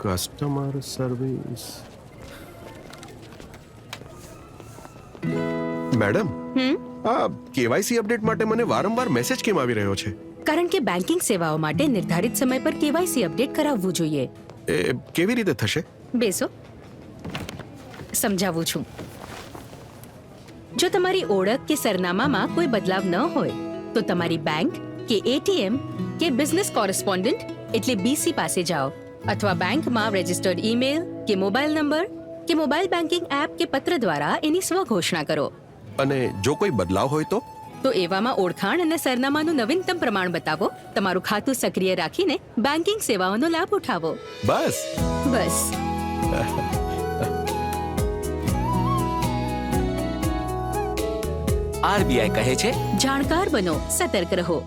Customer service. Madam, આ KYC update માટે મને વારંવાર મેસેજ કેમ આવી રહ્યો છે? કારણ કે બેન્કિંગ સેવાઓ માટે નિર્ધારિત સમય પર કેવાયસી અપડેટ કરાવવું જોઈએ. એ કેવી રીતે થશે? બેસો, સમજાવું છું. જો તમારી ઓળખ કે સરનામામાં કોઈ બદલાવ ન હોય તો તમારી બેંક કે એટીએમ કે બિઝનેસ કોરેસ્પોન્ડન્ટ એટલે બીસી પાસે જાઓ, અથવા બેંકમાં રજિસ્ટર્ડ ઈમેલ કે મોબાઈલ નંબર કે મોબાઈલ બેન્કિંગ એપ કે પત્ર દ્વારા એની સ્વઘોષણા કરો. અને જો કોઈ બદલાવ હોય તો એવામાં ઓળખાણ અને સરનામાનું નવીનતમ પ્રમાણ બતાવો, તમારું ખાતું સક્રિય રાખીને બેન્કિંગ સેવાઓનો લાભ ઉઠાવો. બસ. આરબીઆઈ કહે છે, જાણકાર બનો, સતર્ક રહો.